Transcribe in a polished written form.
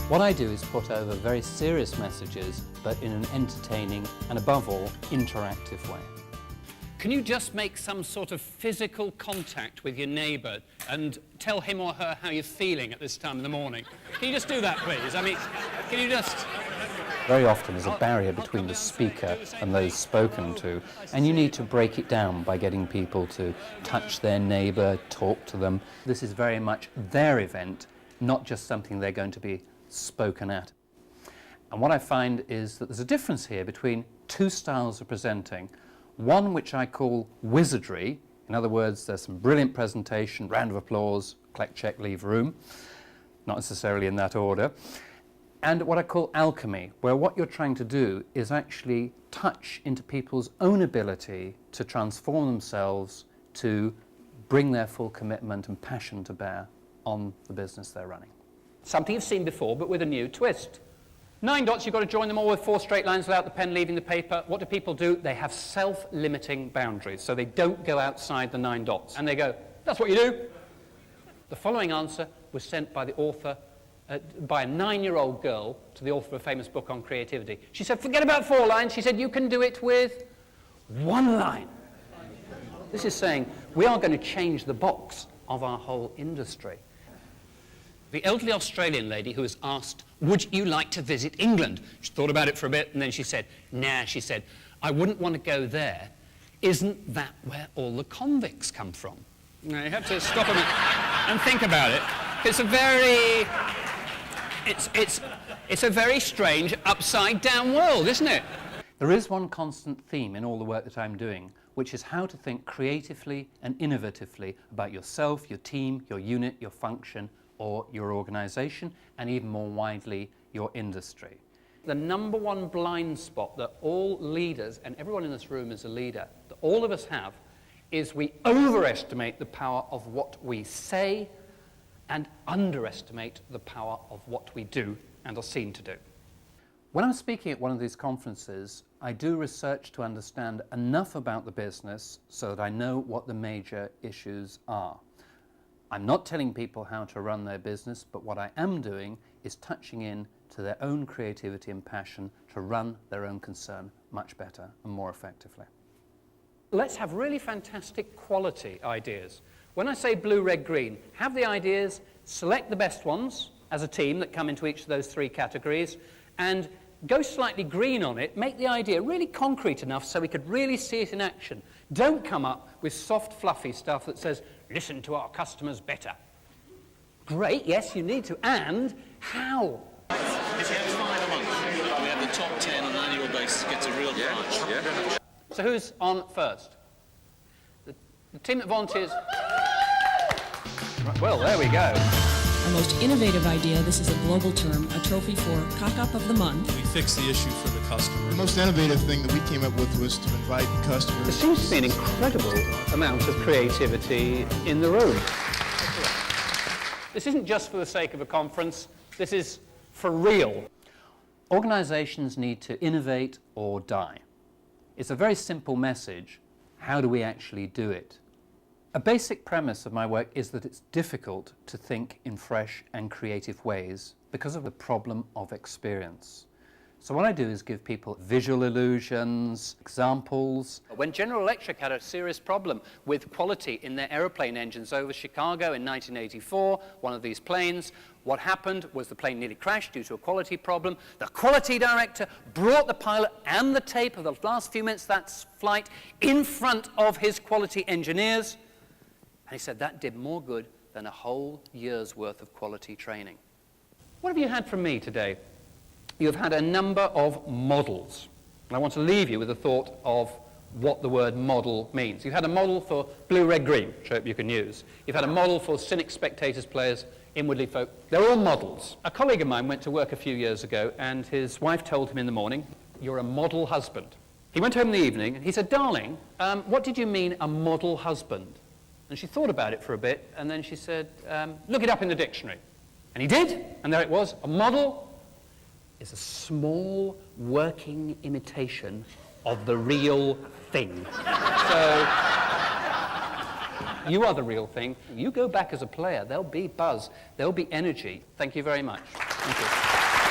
What I do is put over very serious messages, but in an entertaining and, above all, interactive way. Can you just make some sort of physical contact with your neighbour and tell him or her how you're feeling at this time in the morning? Can you just do that, please? I mean, can you just... Very often there's a barrier between the speaker and those spoken to, and you need to break it down by getting people to touch their neighbour, talk to them. This is very much their event, not just something they're going to be spoken at. And what I find is that there's a difference here between two styles of presenting. One which I call wizardry. In other words, there's some brilliant presentation, round of applause, collect, check, leave room. Not necessarily in that order. And what I call alchemy, where what you're trying to do is actually touch into people's own ability to transform themselves, to bring their full commitment and passion to bear on the business they're running. Something you've seen before, but with a new twist. 9 dots, you've got to join them all with 4 straight lines without the pen leaving the paper. What do people do? They have self-limiting boundaries, so they don't go outside the 9 dots. And they go, that's what you do. The following answer was sent by the author, by a 9-year-old girl to the author of a famous book on creativity. She said, forget about 4 lines. She said, you can do it with 1 line. This is saying, we are going to change the box of our whole industry. The elderly Australian lady who was asked, would you like to visit England? She thought about it for a bit, and then she said, nah, she said, I wouldn't want to go there. Isn't that where all the convicts come from? Now, you have to stop a minute and think about it. It's a very strange, upside-down world, isn't it? There is one constant theme in all the work that I'm doing, which is how to think creatively and innovatively about yourself, your team, your unit, your function, or your organisation, and even more widely, your industry. The number one blind spot that all leaders, and everyone in this room is a leader, that all of us have, is we overestimate the power of what we say and underestimate the power of what we do and are seen to do. When I'm speaking at one of these conferences, I do research to understand enough about the business so that I know what the major issues are. I'm not telling people how to run their business, but what I am doing is touching in to their own creativity and passion to run their own concern much better and more effectively. Let's have really fantastic quality ideas. When I say blue, red, green, have the ideas, select the best ones as a team that come into each of those 3 categories, and go slightly green on it, make the idea really concrete enough so we could really see it in action. Don't come up with soft, fluffy stuff that says, listen to our customers better. Great, yes, you need to, and how? If you have 5 a month, we have the top 10 on an annual basis gets a real prize. Yeah. So who's on first? The team that volunteers. Right, well, there we go. Our most innovative idea, this is a global term, a trophy for cock-up of the month. We fix the issue for the customer. The most innovative thing that we came up with was to invite customers. There seems to be an incredible amount of creativity in the room. This isn't just for the sake of a conference, this is for real. Organisations need to innovate or die. It's a very simple message. How do we actually do it? A basic premise of my work is that it's difficult to think in fresh and creative ways because of the problem of experience. So what I do is give people visual illusions, examples. When General Electric had a serious problem with quality in their aeroplane engines over Chicago in 1984, one of these planes, what happened was the plane nearly crashed due to a quality problem. The quality director brought the pilot and the tape of the last few minutes of that flight in front of his quality engineers. And he said that did more good than a whole year's worth of quality training. What have you had from me today? You've had a number of models. And I want to leave you with a thought of what the word model means. You've had a model for blue, red, green, which I hope you can use. You've had a model for cynics, spectators, players, inwardly folk. They're all models. A colleague of mine went to work a few years ago, and his wife told him in the morning, you're a model husband. He went home in the evening, and he said, darling, what did you mean a model husband? And she thought about it for a bit, and then she said, look it up in the dictionary. And he did, and there it was. A model is a small working imitation of the real thing. So You are the real thing. You go back as a player, there'll be buzz, there'll be energy. Thank you very much. Thank you.